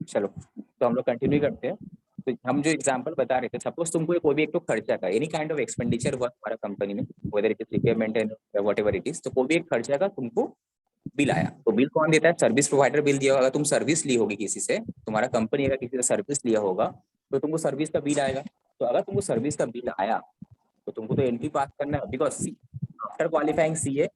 चलो तो हम लोग कंटिन्यू करते हैं। तो हम जो एग्जांपल बता रहे थे, सपोज तुमको कोई भी एक तो खर्चा का एनी काइंड ऑफ एक्सपेंडिचर हुआ तुम्हारा कंपनी में, whether it is repayment and whatever it is, तो कोई भी एक खर्चा का तुमको बिल आया, तो बिल कौन देता है? सर्विस प्रोवाइडर बिल दिया होगा। तुम सर्विस ली होगी किसी से, तुम्हारा कंपनी अगर किसी से सर्विस लिया होगा तो तुमको सर्विस का बिल आएगा। तो अगर तुमको सर्विस का बिल आया तो तुमको तो एंट्री पास करना है, because after qualifying CA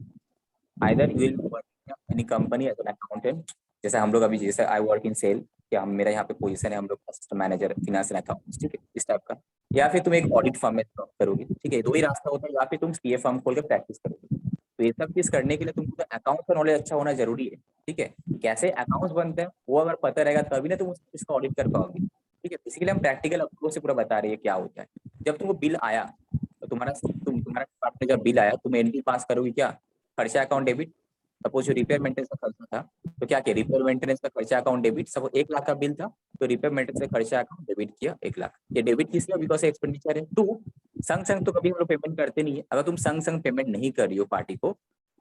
either you will work any company as an accountant, जैसे हम लोग अभी, जैसे आई वर्क इन सेल, क्या हम, मेरा यहाँ पे पोजीशन है, हम लोग assistant manager finance and accounts, ठीक है, इस टाइप का। या फिर तुम एक ऑडिट फर्म में जॉब करोगे, ठीक है, दो ही रास्ता होता है। या फिर तुम सीए फर्म खोल के प्रैक्टिस करोगे। तो ये सब चीज करने के लिए तुमको अकाउंट का नॉलेज अच्छा होना जरूरी है, ठीक है। कैसे अकाउंट्स बनते हैं वो अगर पता रहेगा तभी ना तुम इसका ऑडिट कर पाओगे, ठीक है। इसीलिए हम प्रैक्टिकल अप्रोच से पूरा बता रहे हैं क्या होता है। जब तुमको बिल आया तो तुम्हारा डिपार्टमेंट जब बिल आया, तुम एंट्री पास करोगे क्या? खर्चा अकाउंट डेबिट। सपोज जो रिपेयर मेंटेनेंस का खर्चा था, तो क्या किया? रिपेयर मेंटेनेंस का खर्चा अकाउंट डेबिट। सब 1 लाख का बिल था, तो रिपेयर मेंटेनेंस का खर्चा अकाउंट डेबिट किया 1 लाख। ये डेबिट किस लिए? बिकॉज एक्सपेंडिचर है। टू, संग संग तो कभी हम लोग पेमेंट करते नहीं है। अगर तुम संग संग पेमेंट नहीं कर रही हो पार्टी को,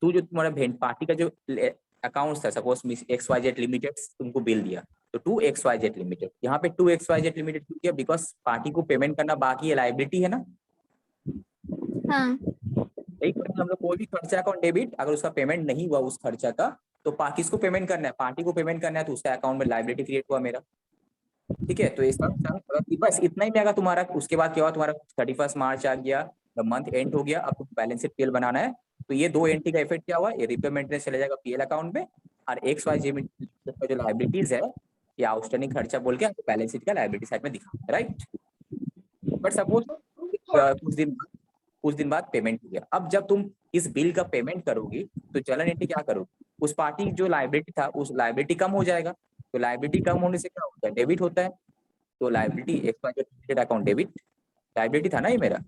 तो जो तुम्हारा पार्टी का जो अकाउंट था, सपोज XYZ लिमिटेड तुमको बिल दिया, तो 2XYZ लिमिटेड, यहाँ पे 2XYZ लिमिटेड क्यों किया? बिकॉज पार्टी को पेमेंट करना बाकी है, लाइबिलिटी है ना। हाँ। एक हम लोग कोई भी खर्चा अकाउंट डेबिट, अगर उसका पेमेंट नहीं हुआ उस खर्चा का, तो किसको पेमेंट करना है? पार्टी को पेमेंट करना है, तो उसका अकाउंट में लाइबिलिटी क्रिएट हुआ मेरा, ठीक है। तो इसका बस इतना ही में अगर तुम्हारा, उसके बाद क्या हुआ, तुम्हारा 31 मार्च आ गया, मंथ एंड हो गया, अब तुम बैलेंस शीट पीएल बनाना है, तो ये दो एंट्री का इफेक्ट क्या हुआ? ये रिपेयर मेंटेनेंस चले जाएगा पीएल अकाउंट में, और XYZ का जो लाइबिलिटीज है या आउटस्टैंडिंग खर्चा बोल के बैलेंस शीट का लाइबिलिटी साइड में दिखा, राइट। बट सपोज कुछ दिन बाद पेमेंट हो गया। अब जब तुम इस बिल का पेमेंट करोगी तो जनरल एंट्री क्या करोगी? उस पार्टी जो लाइबिलिटी था, उस लाइबिलिटी कम हो जाएगा। तो लाइबिलिटी कम होने से क्या होता है? डेबिट होता है। तो liability expired account debit, liability था ना ये मेरा,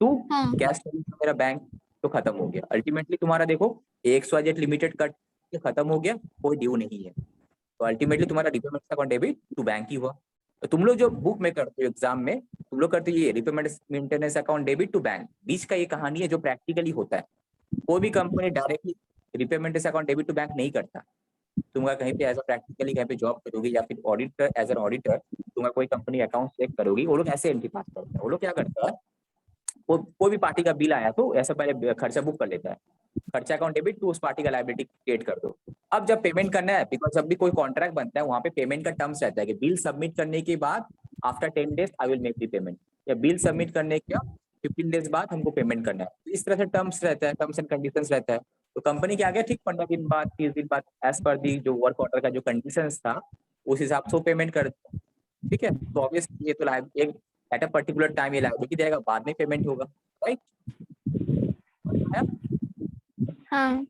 टू कैश मेरा बैंक, तो खत्म हो गया। अल्टीमेटली तुम्हारा देखो, XYZ लिमिटेड कट खत्म हो गया, कोई ड्यू नहीं है। तो अल्टीमेटली तुम्हारा repayment account debit to bank ही हुआ। तो तुम लोग जो बुक में करते हो एग्जाम में, तुम लोग करते हो ये repayment maintenance account debit to bank, बीच का ये कहानी है जो प्रैक्टिकली होता है। कोई भी company directly repayment account debit to bank नहीं करता। तुम कहीं पे एज अ प्रैक्टिकली कहीं पे जॉब करोगी या फिर ऑडिटर, एज एन ऑडिटर तुम कोई कंपनी अकाउंट चेक करोगी, वो लोग ऐसे एंट्री पास करते हैं। वो लोग क्या करता है, कोई भी पार्टी का बिल आया तो ऐसा पहले खर्चा बुक कर लेता है, खर्चा अकाउंट डेबिट टू उस पार्टी का लायबिलिटी क्रिएट कर दो। अब जब पेमेंट करना है, बिकॉज जब भी कोई कॉन्ट्रैक्ट बनता है वहां पे पेमेंट का टर्म्स रहता है कि बिल सबमिट करने के बाद after 10 days I will make the payment, या बिल सबमिट करने के 15 डेज बाद हमको पेमेंट करना है। तो इस तरह से टर्म्स रहता है, टर्म्स एंड कंडीशंस रहता है। तो कंपनी क्या गया, ठीक 15 दिन बाद, 30 दिन बाद, एज पर दी जो वर्क ऑर्डर का जो कंडीशंस था उस हिसाब से वो पेमेंट कर, ठीक है। तो ऑब्वियसली ये तो एक एट अ पर्टिकुलर टाइम ये लायबिलिटी देगा, बाद में पेमेंट होगा, राइट। हाँ।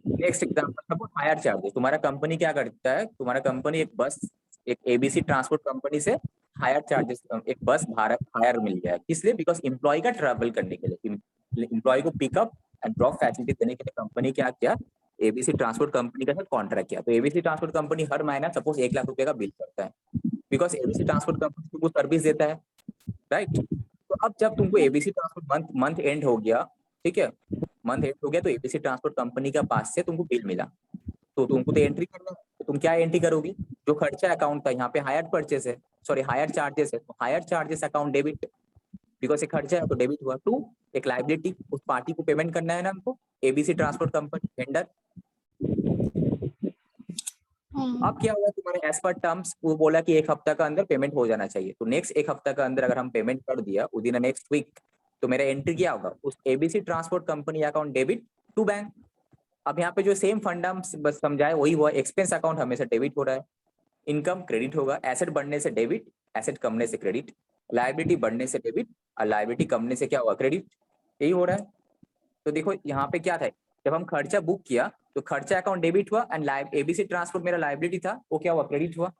Next example, suppose higher charges. तुम्हारा कंपनी क्या करता है, तुम्हारा कंपनी एक बस, एक ABC ट्रांसपोर्ट कंपनी से हायर चार्जेस, एक बस भारत हायर मिल गया है। किस लिए? बिकॉज एम्प्लॉय का ट्रैवल करने के लिए, एम्प्लॉय को पिकअप एंड ड्रॉप फैसिलिटी देने के लिए कंपनी क्या किया, ABC ट्रांसपोर्ट कंपनी का साथ कॉन्ट्रैक्ट किया। तो ABC ट्रांसपोर्ट कंपनी हर महीना सपोज 1 लाख रुपए का बिल करता है, बिकॉज ABC ट्रांसपोर्ट कंपनी तुमको सर्विस देता है, राइट। तो अब जब तुमको ABC transport month month and हो गया, ठीक है, मंथ एंड हो गया, तो ABC ट्रांसपोर्ट कंपनी के पास से तुमको बिल मिला, तो तुमको तो एंट्री करना है। तो तुम क्या एंट्री करोगी? जो खर्चा अकाउंट था, यहाँ पे हायर परचेस है, सॉरी हायर चार्जेस है, तो higher charges account debit, because एक खर्चा है तो डेबिट हुआ। टू, एक लाइबिलिटी, उस पार्टी को पेमेंट करना है ना हमको, ABC ट्रांसपोर्ट कंपनी वेंडर। अब क्या हुआ तुम्हारे एज पर टर्म्स, वो बोला कि 1 हफ्ता का अंदर पेमेंट हो जाना चाहिए। तो नेक्स्ट 1 हफ्ता का अंदर अगर हम पेमेंट कर दिया विदिन नेक्स्ट वीक, तो मेरा एंट्री क्या होगा, उस ABC transport company account debit to bank. अब यहाँ पे जो सेम फंडा बस समझाए वही हुआ, एक्सपेंस अकाउंट हमेशा डेबिट हो रहा है, इनकम क्रेडिट होगा, एसेट बढ़ने से डेबिट, एसेट कमने से क्रेडिट, लायबिलिटी बढ़ने से डेबिट और लायबिलिटी कमने से क्या हुआ, क्रेडिट। यही हो रहा है। तो देखो यहाँ पे क्या था, जब हम खर्चा बुक किया तो खर्चा अकाउंट डेबिट हुआ एंड ABC ट्रांसपोर्ट मेरा लायबिलिटी था, वो क्या हुआ, क्रेडिट हुआ।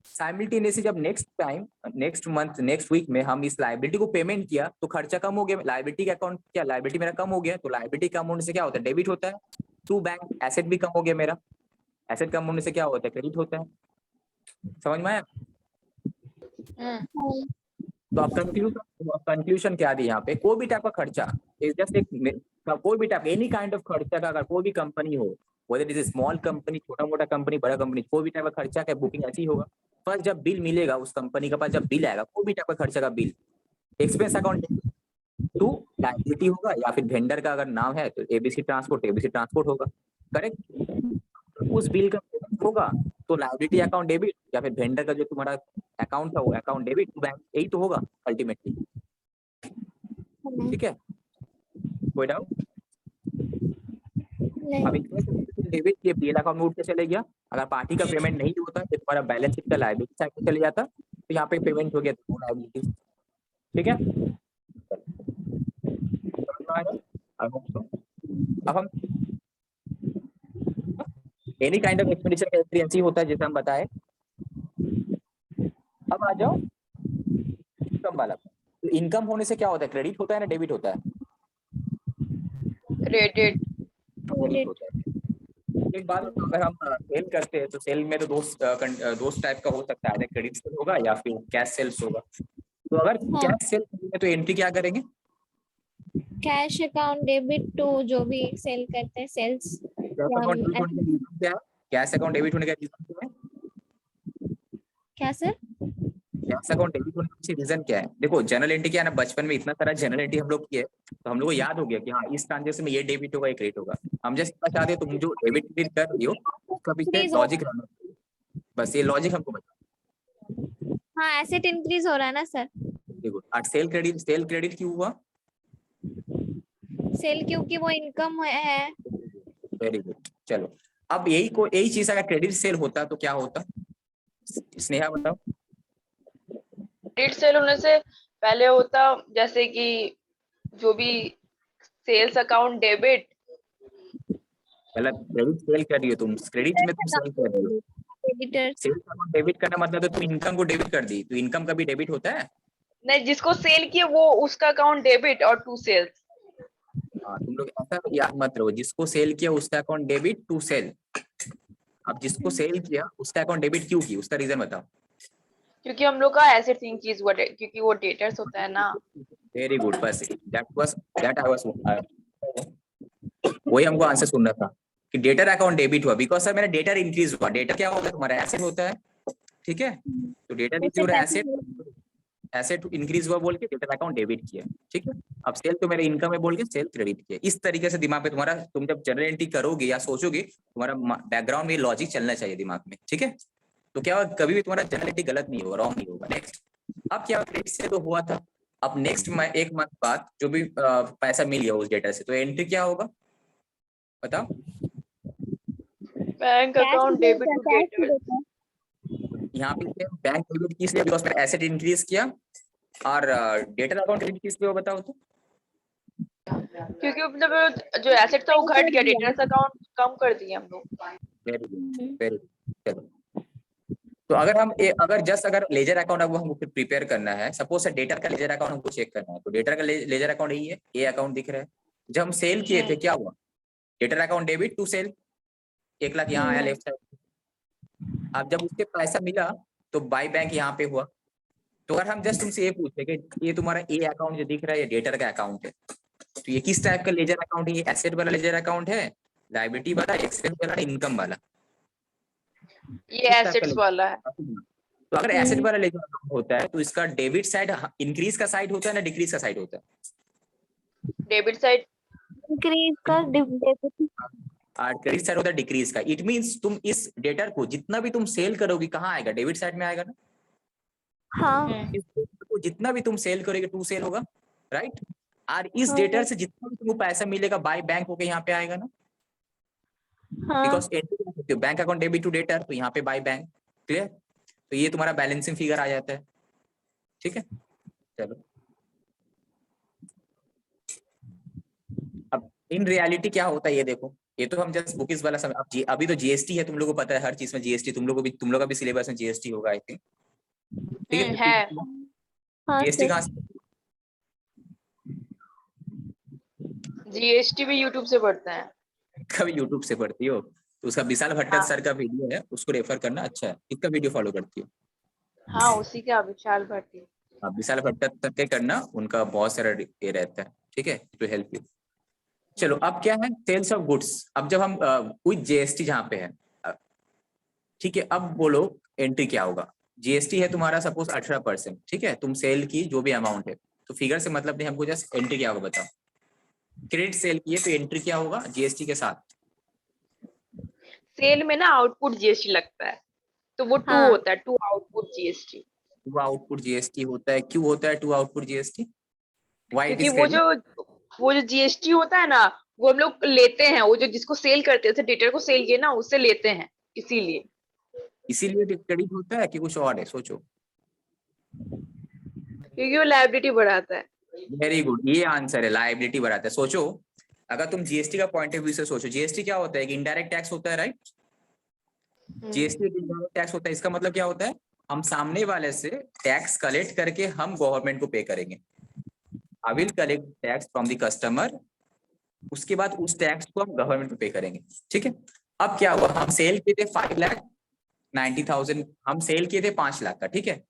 साइमल्टेनियसली जब next time, next month, next week में हम इस लायबिलिटी को पेमेंट किया तो खर्चा कम हो गया, लायबिलिटी का अकाउंट क्या, लायबिलिटी मेरा कम हो गया, तो लायबिलिटी कम होने से क्या होता है, डेबिट होता है टू बैंक। एसेट भी कम हो गया मेरा, एसेट कम होने से क्या होता है, क्रेडिट होता है। समझ में आया? तो आप कंक्लूजन क्या दी यहाँ पे, कोई भी टाइप का खर्चा इज जस्ट एक, कोई भी टाइप एनी काइंड ऑफ खर्चा का अगर कोई भी कंपनी हो whether it is small company, छोटा मोटा कंपनी, बड़ा कंपनी, कोई भी टाइप का खर्चा का बुकिंग ऐसी होगा। फर्स्ट जब बिल मिलेगा उस कंपनी के पास, जब बिल आएगा कोई भी टाइप का खर्चा का bill, expense account to liability होगा, या फिर वेंडर का अगर नाम है तो एबीसी ट्रांसपोर्ट होगा, करेक्ट। उस बिल का पेमेंट होगा तो लायबिलिटी अकाउंट डेबिट, या फिर वेंडर का जो तुम्हारा अकाउंट था वो अकाउंट डेबिट टू बैंक, यही तो होगा अल्टीमेटली, ठीक है। कोई डाउट? अब डेबिट ये पीएल अकाउंट में उठ के चले गया, अगर पार्टी का पेमेंट नहीं होता तो तुम्हारा बैलेंस शीट का लायबिलिटी साइड में चले जाता, तो यहाँ पे पेमेंट हो गया तो लायबिलिटी, ठीक है। अब हम एनी काइंड ऑफ एक्सपेंडिचर का एंट्री ऐसी होता है जैसे हम बताए। अब आ जाओ इनकम वाला। तो इनकम होने से क्या होता है, क्रेडिट होता है ना डेबिट होता है? क्रेडिट होता है। एक बात, अगर हम सेल करते हैं तो सेल में तो दो टाइप का हो सकता है, क्रेडिट सेल होगा या फिर कैश सेल्स होगा। तो अगर कैश सेल करेंगे तो एंट्री क्या करेंगे? कैश अकाउंट डेबिट टू जो भी सेल करते हैं सेल्स। कैश अकाउंट डेबिट होने का रीजन क्या है? क्या सर? कैश अकाउंट डेबिट होने का रीजन क्या है? देखो जनरल एंट्री क्या है ना, बचपन में इतना सारा जनरल एंट्री हम लोग किए तो हम लोग को याद हो गया कि हाँ इस ट्रांजेक्शन में ये डेबिट होगा, ये क्रेडिट होगा। हम जैसे चाहते हैं तुम जो डेबिट क्रेडिट कर रही हो उसका पीछे लॉजिक रहना चाहिए, बस ये लॉजिक हमको बता। हाँ एसेट इंक्रीज हो रहा है ना सर। देखो और सेल क्रेडिट क्यों हुआ? सेल क्योंकि वो इनकम है। वेरी गुड, चलो अब यही चीज अगर क्रेडिट सेल होता तो क्या होता? स्नेहा बताओ। क्रेडिट सेल होने से पहले होता जैसे कि जो भी सेल्स अकाउंट डेबिट, मतलब क्रेडिट सेल कर रही हो तुम, क्रेडिट में तुम सेल कर रही हो, सेल्स अकाउंट डेबिट करना मतलब तो तुम इनकम को डेबिट कर दी, तो इनकम कभी डेबिट होता है? नहीं, जिसको सेल किया वो उसका अकाउंट डेबिट और टू सेल्स। हाँ तुम लोग ऐसा याद मत रहो, जिसको सेल किया उसका अकाउंट डेबिट टू सेल। अब जिसको सेल किया उसका अकाउंट डेबिट क्यों किया, उसका रीजन बताओ। क्योंकि हम लोग का एसेट इंक्रीज हुआ, क्योंकि वो डेटर्स होता है ना। वेरी गुड, बस दैट आई वाज वही हमको आंसर सुनना था कि डेटर अकाउंट डेबिट हुआ बिकॉज सर मेरा डेटर इंक्रीज हुआ। डेटर क्या होगा, तुम्हारा एसेट होता है, ठीक है। तो डेटर इंक्रीज हो रहा है, एसेट इंक्रीज हुआ बोल के डेटर अकाउंट डेबिट किया, ठीक है। अब सेल तो मेरा इनकम है बोल के सेल क्रेडिट किया। इस तरीके से दिमाग पे तुम्हारा, तुम जब जनरल एंट्री करोगे या सोचोगे तुम्हारा बैकग्राउंड में लॉजिक चलना चाहिए दिमाग में, ठीक है। तो क्या होगा, कभी भी तुम्हारा जनरल एंट्री गलत नहीं होगा, रॉन्ग नहीं होगा। नेक्स्ट, अब क्या क्रेडिट से तो हुआ था, अब नेक्स्ट एक मंथ बाद जो भी पैसा मिल गया उस डेटा से, तो एंट्री क्या होगा बताओ। Bank account debit to debtor. यहाँ पे बैंक डेबिट किस लिए, बिकॉज मैंने एसेट इंक्रीज किया, और डेटर अकाउंट डेबिट किस लिए बताओ तो। क्योंकि मतलब जो एसेट था वो घट गया, डेटर्स अकाउंट कम कर दिए हम लोग। वेरी गुड, वेरी गुड, चलो। तो अगर जस्ट अगर लेजर अकाउंट हमको प्रिपेयर करना है, सपोज से डेटर का लेजर अकाउंट हमको चेक करना है, तो डेटर का लेजर अकाउंट यही है, ए अकाउंट दिख रहा है। जब हम सेल किए थे क्या हुआ, debtor account debit to sale, 1 lakh यहाँ आया लेफ्ट साइड। अब जब उसके पैसा मिला तो बाय बैंक यहाँ पे हुआ। तो अगर हम जस्ट तुमसे ये पूछे कि ये तुम्हारा ए अकाउंट जो दिख रहा है ये डेटर का अकाउंट है, तो ये किस टाइप का लेजर अकाउंट है? ये एसेट वाला लेजर अकाउंट है, लायबिलिटी वाला, एक्सपेंस वाला, इनकम वाला? ये एसेट्स वाला है। तो अगर एसेट वाला लेजर अकाउंट होता है तो इसका डेबिट साइड इंक्रीज का साइड होता है ना डिक्रीज का साइड होता है? डेबिट साइड इंक्रीज का, डेबिट और क्रेडिट साइड होता है डिक्रीज का। इट मींस तुम इस डेटर को जितना भी तुम सेल करोगे कहाँ आएगा, डेबिट साइड में आएगा ना। हाँ इस डेटर को जितना भी तुम सेल करोगे टू सेल होगा, राइट। और इस डेटर से जितना भी तुमको पैसा मिलेगा बाय बैंक होके यहाँ पे आएगा ना, because bank account debit to debtor, तो यहाँ पे बाय बैंक, क्लियर। तो ये तुम्हारा बैलेंसिंग फिगर आ जाता है, ठीक है। चलो अब इन रियलिटी क्या होता है ये देखो, ये तो हम जस्ट बुकिस वाला समय, अब अभी तो जीएसटी है, तुम लोगों को पता है हर चीज में जीएसटी, तुम लोगों का भी सिलेबस में जीएसटी होगा आई थिंक, ठीक है। जीएसटी कहाँ से? जीएसटी भी यूट्यूब से पढ़ते हैं। कभी यूट्यूब से पढ़ती हो तो उसका विशाल भट्टर सर का वीडियो है, उसको रेफर करना, अच्छा है। किसका वीडियो फॉलो करती हो? हाँ उसी का, विशाल भट्टी। आप विशाल भट्टर तक के करना, उनका बहुत सारा ये रहता है, ठीक है, टू हेल्प यू। चलो अब क्या है, सेल्स ऑफ गुड्स। अब जब हम विद जीएसटी जहाँ पे है, ठीक है, अब बोलो एंट्री क्या होगा। जीएसटी है तुम्हारा सपोज 18%, ठीक है, तुम सेल की जो भी अमाउंट है, तो फिगर से मतलब नहीं, हमको जस्ट एंट्री क्या होगा बताओ। क्रेडिट सेल की है तो एंट्री क्या होगा जीएसटी के साथ। सेल में ना आउटपुट जीएसटी लगता है, तो वो 2 हाँ। होता है, 2 output GST. To output GST होता है, क्यों होता है to output GST, why it क्योंकि इज क्रेडिट। वो जो जीएसटी होता है ना, वो हम लोग लेते हैं, वो जो जिसको सेल करते हैं, जैसे डिटेलर को सेल किए ना, उससे लेते हैं, इसीलिए। इसीलिए क्रेडिट होता है कि कुछ और है, सोचो। क्योंकि वो लायबिलिटी बढ़ाता है। वेरी गुड, ये आंसर है, लायबिलिटी बढ़ाता है। सोचो अगर तुम जीएसटी का पॉइंट ऑफ व्यू से सोचो, जीएसटी क्या होता है, कि इनडायरेक्ट टैक्स होता है, राइट। जीएसटी इनडायरेक्ट टैक्स होता है, इसका मतलब क्या होता है, हम सामने वाले से टैक्स कलेक्ट करके हम गवर्नमेंट को पे करेंगे। I will collect tax from the customer, उसके बाद उस टैक्स को हम गवर्नमेंट को पे करेंगे, ठीक है। अब क्या हुआ, हम सेल किए थे 5,90,000, हम सेल किए थे 5 लाख का, ठीक है।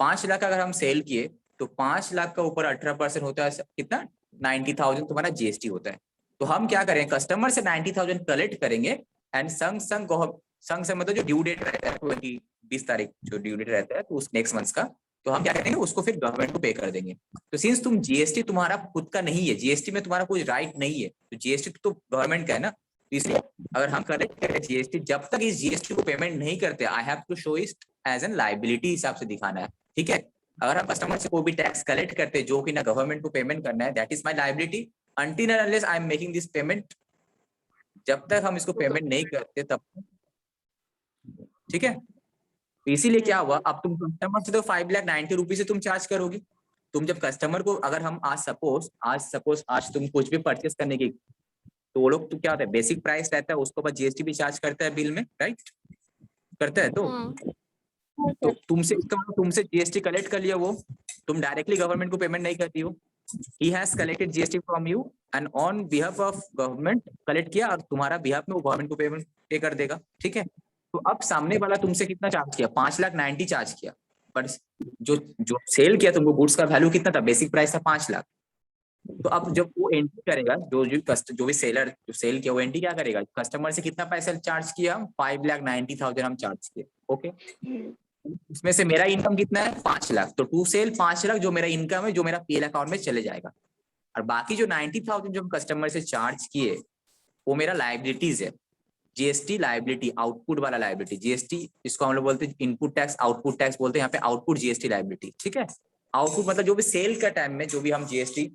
5 लाख अगर हम सेल किए तो 5 लाख का ऊपर 18% होता है कितना, 90,000 तुम्हारा जीएसटी होता है। तो हम क्या करें, कस्टमर से 90,000 कलेक्ट करेंगे एंड संग संग मतलब जो ड्यू डेट रहता है 20 तारीख जो ड्यू डेट रहता है, तो उस नेक्स्ट मंथ का, तो हम क्या करेंगे उसको फिर गवर्नमेंट को पे कर देंगे। तो सिंस तुम जीएसटी तुम्हारा खुद का नहीं है, जीएसटी में तुम्हारा कोई राइट नहीं है, तो जीएसटी तो गवर्नमेंट का है ना, तो इसलिए अगर हम कलेक्ट करें जीएसटी, जब तक इस जीएसटी को पेमेंट नहीं करते, I have to show it as an liability हिसाब से दिखाना है, ठीक है। अगर हम कस्टमर से कोई भी टैक्स कलेक्ट करते जो कि ना गवर्नमेंट को पेमेंट करना है, that is my liability until and unless I am making this payment. जब तक हम इसको पेमेंट नहीं करते तब, ठीक है। तो इसीलिए क्या हुआ, अब तुम कस्टमर से तो 5,90,000 से तुम चार्ज करोगे। तुम जब कस्टमर को, अगर हम आज तुम कुछ भी परचेस करने की, तो वो लोग तो क्या होता है, बेसिक प्राइस रहता है, उसके बाद जीएसटी भी चार्ज करता है बिल में, राइट, करता है। तो तुमसे, इसका मतलब तुमसे जीएसटी कलेक्ट कर लिया, वो तुम डायरेक्टली गवर्नमेंट को पेमेंट नहीं करती हो। He has collected GST from you and on behalf of government collect किया, और तुम्हारा बिहाफ में वो गवर्नमेंट को पेमेंट पे कर देगा, ठीक है। तो अब सामने वाला तुमसे कितना चार्ज किया, 5,90,000 चार्ज किया, पर जो जो सेल किया तुमको गुड्स का वैल्यू कितना था, बेसिक प्राइस था 5 लाख। तो अब जब वो एंट्री करेगा, जो भी सेलर जो सेल किया वो एंट्री क्या करेगा, कस्टमर से कितना पैसा चार्ज किया हम, 5,90,000 हम चार्ज किए, ओके। उसमें से मेरा इनकम कितना है, 5 लाख, तो टू सेल 5 लाख जो मेरा इनकम है, जो मेरा पीएल अकाउंट में चले जाएगा। और बाकी जो 90,000 जो हम कस्टमर से चार्ज किए, वो मेरा लायबिलिटीज है, जीएसटी लायबिलिटी, आउटपुट वाला लायबिलिटी। जीएसटी इसको हम लोग बोलते हैं इनपुट टैक्स, आउटपुट टैक्स बोलते हैं, यहाँ पे आउटपुट जीएसटी लायबिलिटी, ठीक है। आउटपुट मतलब जो भी सेल का टाइम में जो भी हम जीएसटी,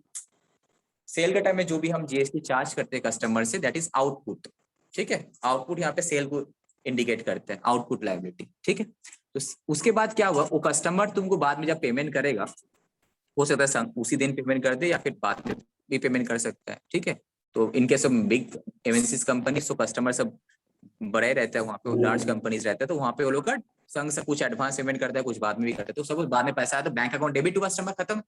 सेल के टाइम में जो भी हम जीएसटी चार्ज करते हैं कस्टमर से, दैट इज आउटपुट, ठीक है। आउटपुट यहाँ पे सेल को इंडिकेट करते हैं, आउटपुट लायबिलिटी, ठीक है। तो उसके बाद क्या हुआ, वो कस्टमर तुमको बाद में जब पेमेंट करेगा, हो सकता है उसी दिन पेमेंट कर दे या फिर बाद में भी पेमेंट कर सकता है, ठीक है। तो इनके सब बिग एमएनसीज कंपनी, तो कस्टमर सब बड़े रहते हैं वहाँ पे, लार्ज कंपनीज रहते हैं, तो वहाँ पे वो लोग का संग से कुछ एडवांस पेमेंट करता है, कुछ बाद में भी करते हैं, तो सब बाद में पैसा आया तो bank account debit to customer, खत्म।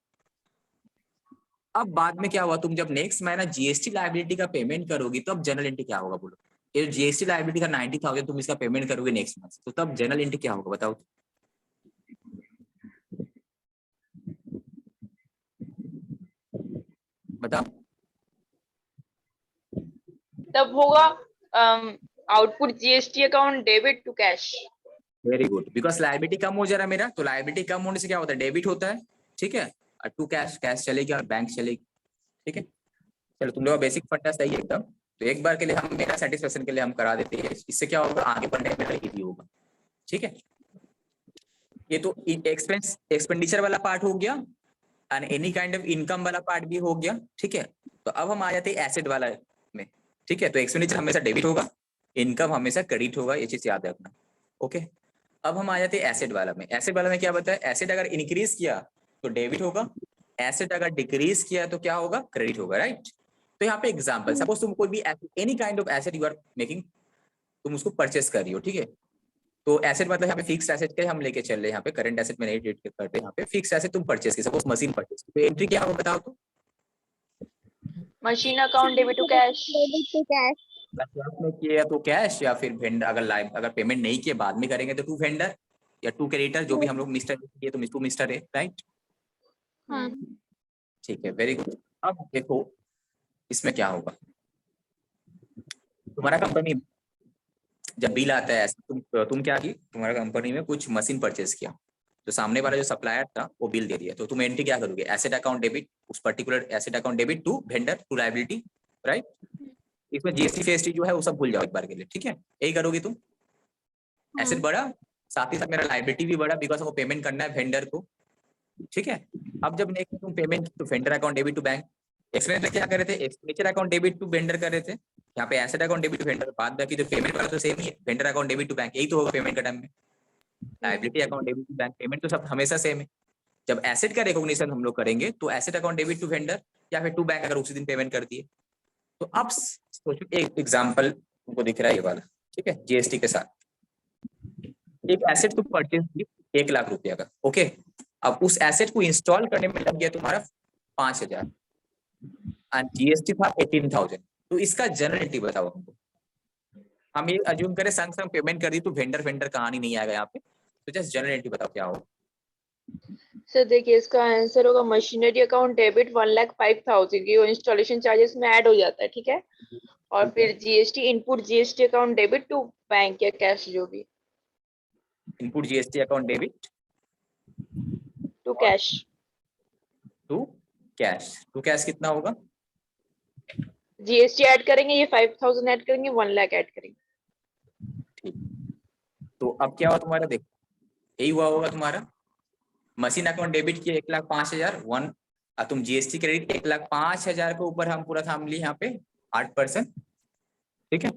अब बाद में क्या हुआ, तुम जब नेक्स्ट महीना जीएसटी लायबिलिटी का पेमेंट करोगी, तो अब जनरल एंट्री क्या होगा बोलो। ये जीएसटी लायबिलिटी का 90,000 तुम इसका पेमेंट करोगे नेक्स्ट मंथ, तो तब जनरल एंट्री क्या होगा बताओ। बताओ। तब होगा output GST account debit to cash. Very good, because liability कम हो जा रहा है मेरा, तो लायबिलिटी कम होने से क्या होता है, डेबिट होता है, ठीक है। और टू कैश, कैश चलेगी और बैंक चलेगी, ठीक है। चलो तुम लोग बेसिक फंडा सही है एकदम। तो एक बार के लिए हम, मेरा सेटिस्फेक्शन के लिए हम करा देते हैं, इससे क्या होगा, आगे बढ़ने में इजी होगा, ठीक है। ये तो एक्सपेंडिचर वाला पार्ट हो गया, and any kind of income वाला पार्ट भी हो गया, ठीक है। तो अब हम आ जाते हैं एसेट वाला में, ठीक है। तो एक्सपेंडिचर हमेशा डेबिट होगा, इनकम हमेशा क्रेडिट होगा, ये चीज याद रखना, ओके। अब हम आ जाते हैं एसेट वाला में। एसेट वाला में क्या बताया, एसेट अगर इंक्रीज किया तो डेबिट होगा, एसेट अगर डिक्रीज किया तो क्या होगा, क्रेडिट होगा, राइट। तो यहाँ पे एग्जांपल, सपोज तुम कोई भी any kind of asset you are making, तुम उसको परचेस कर रही हो, ठीक है। तो एसेट मतलब यहाँ पे फिक्स एसेट के हम लेके चल रहे हैं, यहाँ पे करंट एसेट में नहीं ट्रीट करते, यहाँ पे फिक्स एसेट तुम परचेस की, सपोज मशीन परचेस की, तो एंट्री क्या होगा बताओ तो। Machine account debit to cash. Debit to cash. Cash में किया तो कैश, या फिर वेंडर अगर पेमेंट नहीं किए बाद में करेंगे तो टू वेंडर या टू क्रेडिटर, जो भी हम लोग मिस्टर किए तो टू मिस्टर है, राइट। हाँ। ठीक है, वेरी गुड। अब देखो इसमें क्या होगा, तुम्हारा कंपनी जब बिल आता है ऐसे, तुम क्या की, तुम्हारा कंपनी में कुछ मशीन परचेज किया, तो सामने वाला जो सप्लायर था वो बिल दे दिया, तो तुम एंट्री क्या करोगे, एसेट अकाउंट डेबिट, उस particular asset account debit to vendor to liability, right. इसमें जीएसटी फेएसटी जो है वो सब भूल जाओ एक बार के लिए, ठीक है, यही करोगे तुम। एसेट बढ़ा, साथ ही साथ मेरा लायबिलिटी भी बढ़ा, बिकॉज वो पेमेंट करना है वेंडर को, ठीक है। अब जब नेक्स्ट तुम पेमेंट तो vendor account debit to bank, expense क्या कर रहे थे, expenditure account debit to vendor कर रहे थे, यहाँ पे asset account debit to vendor, बाद बाकी तो पेमेंट वाला तो सेम ही है, vendor account debit to bank, यही तो होगा पेमेंट का टाइम में। Liability account debit to bank, payment तो सब हमेशा सेम है। जब एसेट का रिकॉग्निशन हम लोग करेंगे तो asset account debit to vendor या फिर टू बैंक, अगर उसी दिन पेमेंट कर दिए। तो अब सोचो एक एग्जांपल तुमको दिख रहा है ये वाला, ठीक है, जीएसटी के साथ एक एसेट तुम परचेज की 1,00,000 रुपया का, ओके। अब उस एसेट को इंस्टॉल करने में लग गया तुम्हारा 5,000 और जीएसटी था 18,000, तो इसका जनरल एंट्री बताओ हमको। हम ये अज्यूम करें संग संग पेमेंट कर दी तो वेंडर कहानी नहीं आएगा यहाँ पे, तो जस्ट जनरल एंट्री बताओ क्या होगा। सर देखिए इसका आंसर होगा मशीनरी अकाउंट डेबिट 1,05,000 की, वो इंस्टॉलेशन चार्जेस में ऐड हो जाता है, ठीक है। और फिर GST input GST account debit to bank या कैश जो भी, input GST account debit to cash. To cash कितना होगा, जीएसटी ऐड करेंगे, ये 5,000 ऐड करेंगे, 1,00,000 ऐड करेंगे। ठीक। तो अब क्या हुआ तुम्हारा, देखो यही हुआ होगा तुम्हारा, मशीन अकाउंट डेबिट किया 1,05,000 वन, और तुम जीएसटी क्रेडिट 1,05,000 के ऊपर हम पूरा थाम लिए यहाँ पे 8%, ठीक है।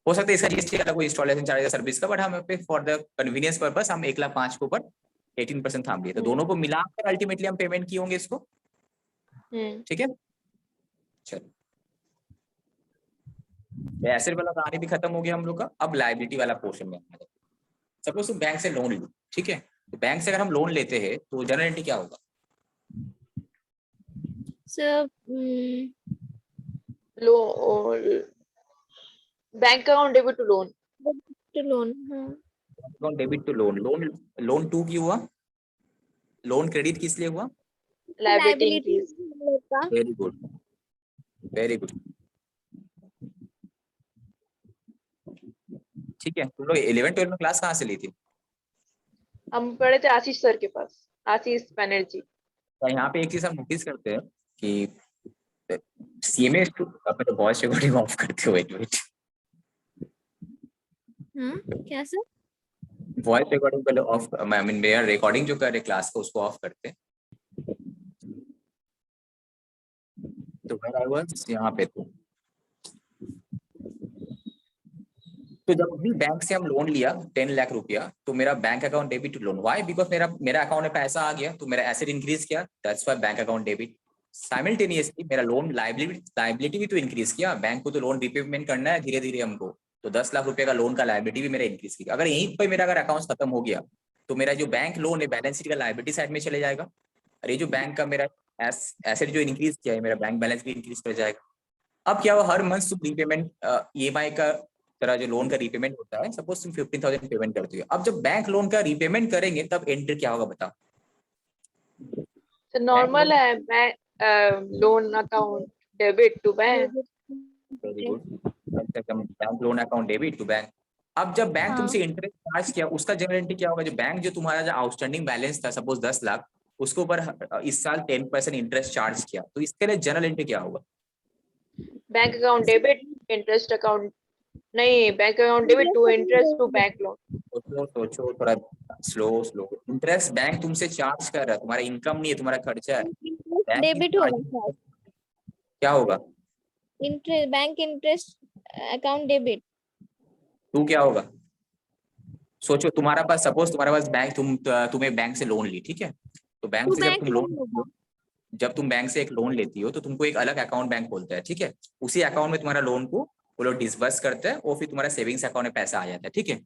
हो सकता है इसका जीएसटी का कोई इंस्टॉलेशन चार्ज सर्विस का, बट हम पे फॉर द कन्वीनियंस पर्पस हम 1,05,000 के ऊपर 18% थाम लिए, तो दोनों को मिलाकर अल्टीमेटली हम पेमेंट किए होंगे इसको, ठीक है। चलो एसेट वाला कहानी भी खत्म हो गया हम लोग का, अब लायबिलिटी वाला पोर्शन में। सपोज तुम बैंक से लोन लो, ठीक है, तो बैंक से अगर हम लोन लेते हैं तो जनरल एंट्री क्या होगा, sir bank account debit to loan, loan debit to loan, loan to की हुआ, लोन क्रेडिट किस लिए हुआ, liability increase. Very good very good, ठीक है। तुम लोग 11-12 में क्लास कहाँ से ली थी, हम पढ़े थे आशीष सर के पास, आशीष बनर्जी। तो यहाँ पे एक चीज हम नोटिस करते हैं कि सीएमए अपने तो वॉइस रिकॉर्डिंग ऑफ करते हुए, क्या सर, वॉइस रिकॉर्डिंग पहले ऑफ, आई मीन मेरा रिकॉर्डिंग जो कर रहे क्लास का उसको ऑफ करते हैं। तो व्हेयर आई वाज यहाँ पे, तो जब भी बैंक से हम लोन लिया 10 लाख रुपया, तो मेरा bank account debit to loan, why, because मेरा अकाउंट में पैसा आ गया तो मेरा एसेट इंक्रीज किया, that's why bank account debit. Simultaneously मेरा लोन लायबिलिटी भी तो इंक्रीज किया, बैंक को तो लोन रिपेमेंट करना है धीरे धीरे हमको, तो 10 लाख रुपए का लोन का लायबिलिटी भी मेरा इंक्रीज किया। अगर यहीं पर मेरा अगर अकाउंट खत्म हो गया तो मेरा जो बैंक लोन है बैलेंस शीट का लायबिलिटी साइड में चले जाएगा, और ये जो बैंक का मेरा एसेट जो इंक्रीज किया है मेरा बैंक बैलेंस भी इंक्रीज कर जाएगा। अब क्या हुआ, हर मंथ तुम रीपेमेंट ईएमआई का तरह जो लोन का रीपेमेंट होता है, सपोज तुम 15,000 पेमेंट करते हो, अब जब बैंक लोन का रीपेमेंट करेंगे तब एंट्री क्या होगा बताओ। तो नॉर्मल है, bank loan account debit to bank. Very good, bank loan account debit to bank. अब जब बैंक तुमसे इंटरेस्ट चार्ज किया उसका जनरल एंट्री क्या होगा, जो बैंक जो तुम्हारा जो आउटस्टैंडिंग बैलेंस था सपोज 10 लाख, उसके ऊपर इस साल 10% इंटरेस्ट चार्ज किया, तो इसके लिए जनरल एंट्री क्या होगा, bank account debit interest account, नहीं bank account debit to interest to bank loan. सोचो थोड़ा स्लो, इंटरेस्ट बैंक तुमसे चार्ज कर रहा है, तुम्हारा इनकम नहीं है, तुम्हारा खर्चा है, डेबिट होगा, क्या होगा, interest bank interest account debit, to क्या होगा, सोचो तुम्हारा पास सपोज तुम्हारे पास बैंक तुम्हें बैंक से लोन ली, ठीक है, तो बैंक से जब तुम लोन, जब तुम बैंक से एक लोन लेती हो तो तुमको एक अलग अकाउंट बैंक खोलता है, ठीक है, उसी अकाउंट में तुम्हारा लोन को वो लोग डिसबर्स करते हैं और फिर तुम्हारा सेविंग्स अकाउंट में पैसा आ जाता है, ठीक है।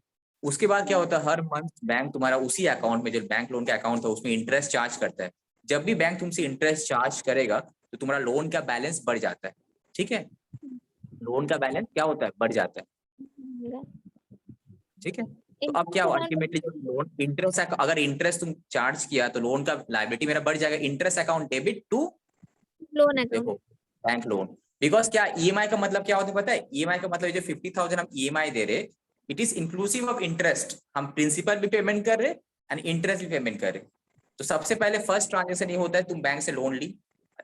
उसके बाद क्या होता है, हर मंथ बैंक तुम्हारा उसी अकाउंट में जो बैंक लोन का अकाउंट था उसमें इंटरेस्ट चार्ज करता है। जब भी बैंक तुमसे इंटरेस्ट चार्ज करेगा तो तुम्हारा लोन का बैलेंस बढ़ जाता है, ठीक है, लोन का बैलेंस क्या होता है, बढ़ जाता है, ठीक है। तो अब क्या अल्टीमेटली जो लोन इंटरेस्ट, अगर इंटरेस्ट तुम चार्ज किया तो लोन का लायबिलिटी मेरा बढ़ जाएगा, interest account debit to loan देखो अकाउंट, बैंक लोन, बिकॉज क्या ईएमआई का मतलब क्या होता है पता है? ईएमआई का मतलब जो 50,000 हम ईएमआई दे रहे, it is inclusive of interest. हम प्रिंसिपल भी पेमेंट कर रहे एंड इंटरेस्ट भी पेमेंट कर रहे। तो सबसे पहले फर्स्ट ट्रांजेक्शन ये होता है, तुम बैंक से लोन ली,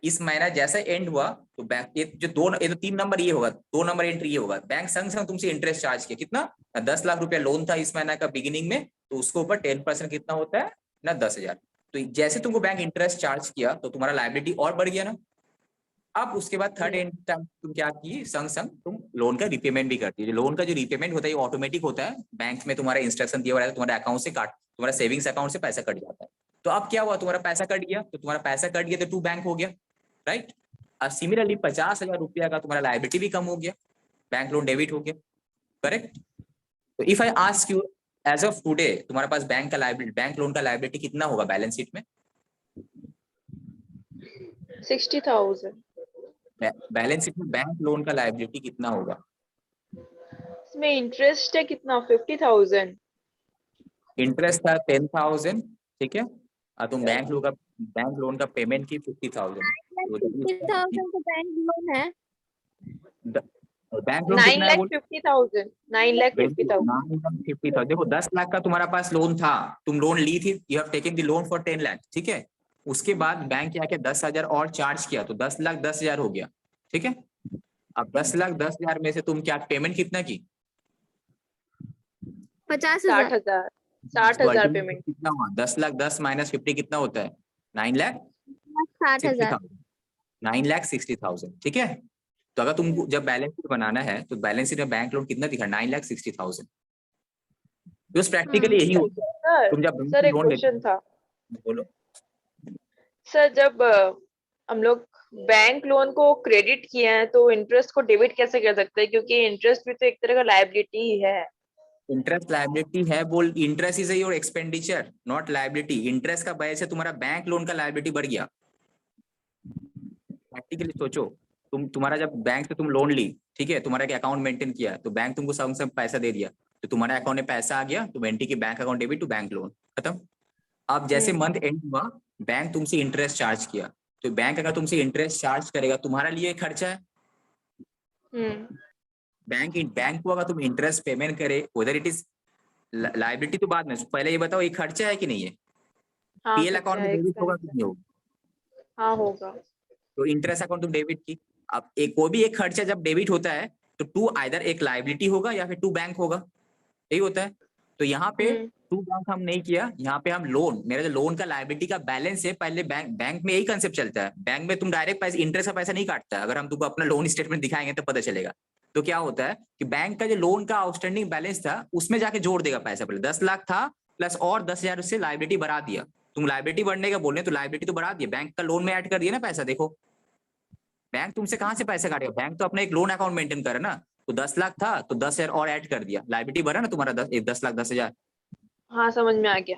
इस महीना जैसा एंड हुआ तो बैंक ये जो ये तो 3 नंबर ये होगा, 2 नंबर एंट्री ये होगा, बैंक संग संग तुमसे इंटरेस्ट चार्ज किया। कितना? 10 लाख रुपया लोन था इस महीना का बिगिनिंग में, तो उसके ऊपर 10% कितना होता है ना, 10,000। तो जैसे तुमको बैंक इंटरेस्ट चार्ज किया तो तुम्हारा लायबिलिटी और बढ़ गया ना। अब उसके बाद थर्ड एंड टाइम तुम क्या की, संग संग तुम लोन का रिपेमेंट भी करती है। लोन का जो रिपेमेंट होता है वो ऑटोमेटिक होता है, बैंक में तुम्हारा इंस्ट्रक्शन दिया हुआ है, तुम्हारे अकाउंट से काट, तुम्हारा सेविंग्स अकाउंट से पैसा कट जाता है। तो अब क्या हुआ, तुम्हारा पैसा कट गया, तो तुम्हारा पैसा कट गया तो टू बैंक हो गया, राइट। और सिमिलरली 50,000 रुपया का तुम्हारा लायबिलिटी भी कम हो गया, बैंक लोन डेबिट हो गया, करेक्ट। तो if I ask you as of today तुम्हारे पास बैंक का लायबिलिटी, बैंक लोन का लायबिलिटी कितना होगा बैलेंस शीट में? 60,000। बैलेंस शीट में बैंक लोन का लायबिलिटी कितना होगा? इसमें इंटरेस्ट है कितना? 50,000। इंटरेस्ट था 10,000, ठीक है, और तुम बैंक लोन का पेमेंट की 50,000। 50,000 तो बैंक लोन है। बैंक लोन कितना है? 9,50,000। 9,50,000। 9,50,000। देखो 10 लाख का तुम्हारा पास लोन था, तुम लोन ली थी, you have taken the loan for 10 lakh, ठीक है। उसके बाद बैंक क्या किया, 10,000 और चार्ज किया, तो 10 लाख 10,000 हो गया, ठीक है। अब 10 लाख 10,000 में से तुम क्या पेमेंट कितना की? 50,000। 60,000। 60,000 पेमेंट। कितना हुआ? 10 लाख 10 माइनस 50 कितना होता है? 9,60,000। 9,60,000, ठीक है। तो अगर तुमको जब बैलेंस शीट बनाना है तो बैलेंस शीट में बैंक लोन कितना दिखा? 9,60,000। तो प्रैक्टिकली यही होता है। तुम जब सर एक लोन क्वेश्चन था। बोलो। सर जब हम लोग बैंक लोन को क्रेडिट किए हैं तो इंटरेस्ट को डेबिट कैसे कर सकते हैं? क्योंकि इंटरेस्ट भी तो एक तरह का लायबिलिटी ही है। इंटरेस्ट लायबिलिटी है, बोल interest is your expenditure not liability. Interest का वजह से तुम्हारा बैंक लोन का लायबिलिटी बढ़ गया। प्रैक्टिकली सोचो, तुम्हारा जब बैंक से तुम लोन ली, ठीक है, तुम्हारा एक अकाउंट मेंटेन किया, तो बैंक तुमको सब पैसा दे दिया, तो तुम्हारे अकाउंट में पैसा आ गया, तो एंटी की bank account debit to bank loan, खत्म। अब जैसे मंथ एंड हुआ, बैंक तुमसे इंटरेस्ट चार्ज किया, तो बैंक अगर तुमसे इंटरेस्ट चार्ज करेगा तुम्हारा लिए खर्चा है। बैंक को अगर तुम इंटरेस्ट पेमेंट करे, उधर इट इज लायबिलिटी, तो बाद में, पहले ये बताओ ये खर्चा है कि नहीं है? पीएल अकाउंट में डेबिट होगा कि नहीं होगा? हाँ होगा। तो इंटरेस्ट अकाउंट तुम डेबिट की। अब एक कोई भी एक खर्चा जब डेबिट होता है तो टू आइदर एक लायबिलिटी होगा या फिर टू बैंक होगा, यही होता है। तो यहाँ पे टू बैंक हम नहीं किया, यहाँ पे हम लोन, मेरा जो लोन का लायबिलिटी का बैलेंस है, पहले बैंक में यही कंसेप्ट चलता है। बैंक में तुम डायरेक्ट पैसे इंटरेस्ट का पैसा नहीं काटता, अगर हम तुमको अपना लोन स्टेटमेंट दिखाएंगे तो पता चलेगा। तो क्या होता है कि बैंक का जो लोन का आउटस्टैंडिंग बैलेंस था उसमें जाके जोड़ देगा पैसा। पहले 10 लाख था प्लस और 10,000 उससे लायबिलिटी बढ़ा दिया। तुम लायबिलिटी बढ़ने का बोल रहे, तो लायबिलिटी तो बढ़ा दिया, बैंक का लोन में ऐड कर दिया ना पैसा। देखो बैंक तुमसे कहां से पैसा काटेगा? बैंक तो अपना एक लोन अकाउंट मेंटेन करे ना। तो 10 लाख था तो 10,000 और ऐड कर दिया, लायबिलिटी बढ़ा ना तुम्हारा 10 लाख 10,000। हाँ समझ में आ गया।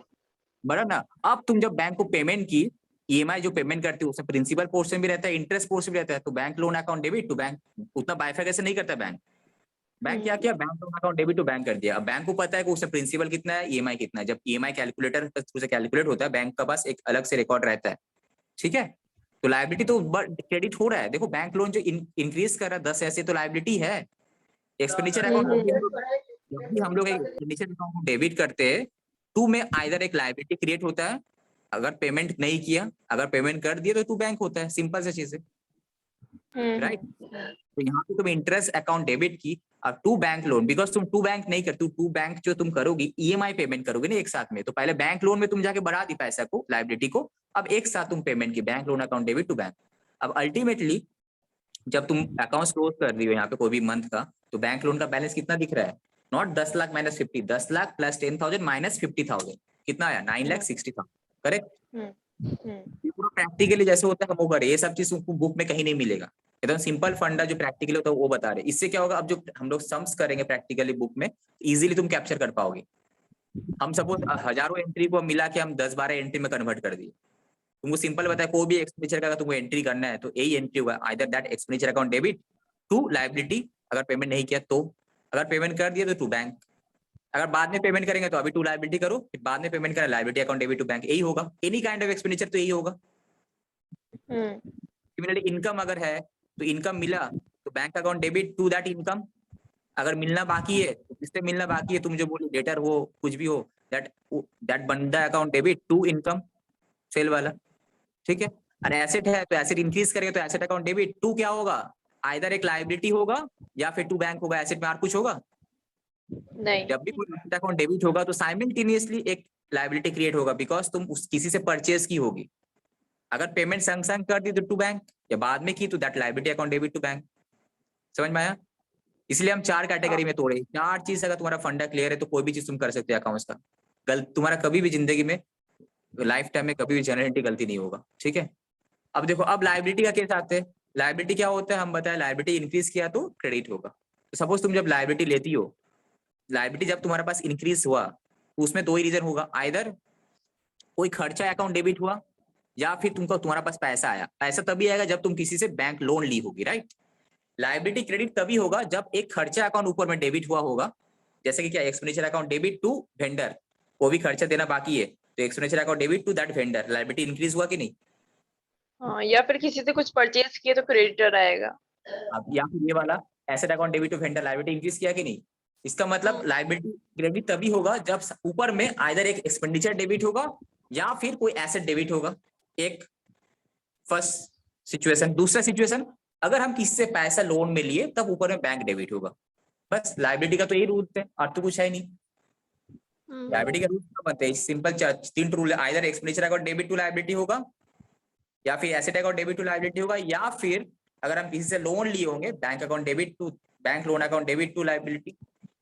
बढ़ा ना। अब तुम जब बैंक को पेमेंट की, ईएमआई जो पेमेंट करती है उसमें प्रिंसिपल पोर्शन भी रहता है, इंटरेस्ट पोर्शन भी रहता है, तो bank loan account debit to bank, उतना बाइफरकेशन नहीं करता बैंक। बैंक क्या किया, bank loan account debit to bank कर दिया। अब बैंक को पता है कि उसमें प्रिंसिपल कितना है, ईएमआई कितना है। जब ईएमआई कैलकुलेटर से कैलकुलेट होता है, बैंक का पास एक अलग से रिकॉर्ड रहता है, ठीक है। तो लायबिलिटी तो क्रेडिट हो रहा है। देखो बैंक लोन जो इंक्रीज कर रहा है 10 ऐसे, तो लायबिलिटी है। एक्सपेंडिचर अकाउंट हम लोग एक्सपेंडिचर अकाउंट को डेबिट करते हैं, टू में आइदर एक लायबिलिटी क्रिएट होता है, अगर पेमेंट नहीं किया, अगर पेमेंट कर दिया तो टू बैंक होता है, सिंपल सी चीज है, राइट। तो यहाँ पे तुम इंटरेस्ट अकाउंट डेबिट की, अब टू बैंक लोन, बिकॉज तुम टू बैंक नहीं करते, टू बैंक जो तुम करोगी ईएमआई पेमेंट करोगे ना एक साथ में, तो पहले बैंक लोन में तुम जाके बढ़ा दी पैसा को, लायबिलिटी को, अब एक साथ तुम पेमेंट की, bank loan account debit to bank. अब अल्टीमेटली जब तुम अकाउंट क्लोज कर रही हो यहाँ पे कोई भी मंथ का, तो बैंक लोन का बैलेंस कितना दिख रहा है? Not 10 lakh minus 50, 10 lakh plus 10,000 minus 50,000, कितना आया? 9,60,000, करेक्ट। पूरा प्रैक्टिकली जैसे होता है हम वो करे, ये सब चीज बुक में कहीं नहीं मिलेगा। एकदम सिंपल फंडा जो प्रैक्टिकली होता है वो बता रहे। इससे क्या होगा, अब जो हम लोग सम्स करेंगे प्रैक्टिकली बुक में, इजीली तुम कैप्चर कर पाओगे। हम सपोज हजारों एंट्री को मिला के हम 10-12 एंट्री में कन्वर्ट कर दिए। तुमको सिंपल बताया, कोई भी एक्सपेंडिचर का अगर तुमको एंट्री करना है तो यही एंट्री होगा, either that expenditure account debit to liability, अगर पेमेंट नहीं किया तो, अगर पेमेंट कर दिया तो टू बैंक, अगर बाद में पेमेंट करेंगे तो अभी टू लायबिलिटी करो, फिर बाद में पेमेंट करें liability account debit to bank, यही होगा। एनी काइंड ऑफ एक्सपेंडिचर तो यही होगा। सिमिलरली इनकम अगर है तो इनकम मिला तो bank account debit to that income. अगर मिलना बाकी है तो किससे मिलना बाकी है, तुम जो बोली डेटर हो कुछ भी हो, दैट बंदा account debit to income sale वाला, ठीक है। और एसेट है तो एसेट इंक्रीज करेगा तो एसेट अकाउंट डेबिट टू क्या होगा, आइदर एक लायबिलिटी होगा या फिर टू बैंक होगा। एसेट में और कुछ होगा नहीं, जब भी कोई एसेट अकाउंट डेबिट होगा तो साइमल्टेनियसली एक लायबिलिटी क्रिएट होगा, बिकॉज तुम उस किसी से परचेज की होगी। अगर पेमेंट संग संग कर दी तो टू बैंक, या बाद में की तो that liability account debit to bank. समझ में आया? इसलिए हम 4 कैटेगरी में तोड़े। 4 चीज अगर तुम्हारा फंडा क्लियर है तो कोई भी चीज तुम कर सकते हो अकाउंट्स का। तुम्हारा कभी भी जिंदगी में लाइफ टाइम में कभी भी जनरलिटी गलती नहीं होगा, ठीक है। अब देखो, अब लायबिलिटी का केस आते हैं। लायबिलिटी क्या होता है हम बताए, लायबिलिटी इंक्रीज किया तो क्रेडिट होगा। तो सपोज तुम जब लायबिलिटी लेती हो, लायबिलिटी जब तुम्हारे पास इंक्रीज हुआ तो उसमें 2 ही रीजन होगा, आइदर कोई खर्चा अकाउंट डेबिट हुआ या फिर तुम्हारा पास पैसा आया। पैसा तभी आएगा जब तुम किसी से बैंक लोन ली होगी, राइट। लायबिलिटी क्रेडिट तभी होगा जब एक खर्चा अकाउंट ऊपर में डेबिट हुआ होगा, जैसे कि क्या expenditure account debit to vendor, वो भी खर्चा देना बाकी है तो expenditure account debit to that vendor, liability increase हुआ कि नहीं। हाँ, या फिर किसी से कुछ परचेज किए तो क्रेडिटर आएगा। अब या फिर ये वाला asset account debit to vendor, liability increase किया कि नहीं। इसका मतलब लायबिलिटी क्रेडिट तभी होगा जब ऊपर में आइदर एक एक्सपेंडिचर डेबिट होगा या फिर कोई एसेट डेबिट होगा। एक फर्स्ट सिचुएशन। दूसरा सिचुएशन, अगर हम किसी से पैसा लोन में लिए तब ऊपर में बैंक डेबिट होगा। बस लायबिलिटी का तो यही रूल है और तो कुछ है नहीं। लायबिलिटी का रूल क्या बनते हैं, सिंपल 3 रूल है, either expenditure account debit to liability होगा या फिर asset account debit to liability होगा, या फिर अगर हम किसी से लोन लिए होंगे bank account debit to bank loan account debit to liability.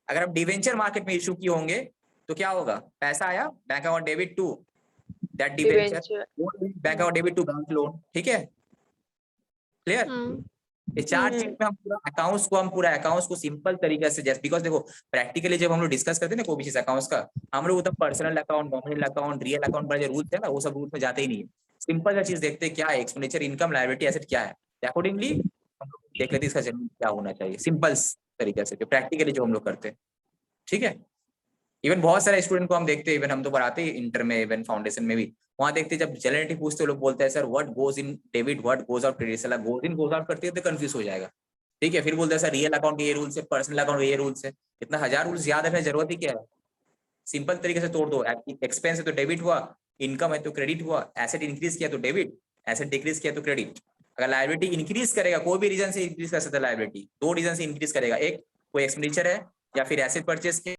अगर हम डिवेंचर मार्केट में इशू किए होंगे तो क्या होगा, पैसा आया bank account debit to that debenture, bank account debit to bank loan, ठीक है। क्लियर? ये 4 चीज में हम पूरा अकाउंट्स को सिंपल तरीके से, जैसे बिकॉज देखो प्रैक्टिकली जब हम लोग डिस्कस करते हैं ना कोई भी चीज अकाउंट्स का, हम लोग उधर personal account, nominal account, real account पर जो रूल्स है ना वो सब रूल्स में जाते ही नहीं है। सिंपल सा चीज देखते हैं क्या है, एक्सपेंडिचर, इनकम, लायबिलिटी, एसेट क्या है, अकॉर्डिंगली हम लोग देख लेते हैं इसका जमीन क्या होना चाहिए, सिंपल तरीके से प्रैक्टिकली जो हम लोग करते हैं, ठीक है। इवन बहुत सारे स्टूडेंट को हम देखते हैं, इवन हम तो पढ़ाते हैं इंटर में, इवन फाउंडेशन में भी, वहां देखते हैं जब जनरलिटी पूछते हैं लोग बोलते हैं sir what goes in debit, what goes out credit. साला गोज इन गोज आउट करते हैं तो कंफ्यूज हो जाएगा, ठीक है। फिर बोलते हैं सर रियल अकाउंट के ये रूल्स है, पर्सनल अकाउंट के ये रूल्स है। इतना 1000 रूल्स याद रखने की जरूरत ही क्या है, सिंपल तरीके से तोड़ दो। एक्सपेंस है तो डेबिट हुआ, इनकम है तो क्रेडिट हुआ, एसेट इंक्रीज किया तो डेबिट, एसेट डिक्रीज किया तो क्रेडिट। अगर लायबिलिटी इंक्रीज करेगा, कोई भी रीजन से इंक्रीज कर सकता है लायबिलिटी, 2 रीजन से इंक्रीज करेगा, एक कोई एक्सपेंडिचर है या फिर एसेट परचेस के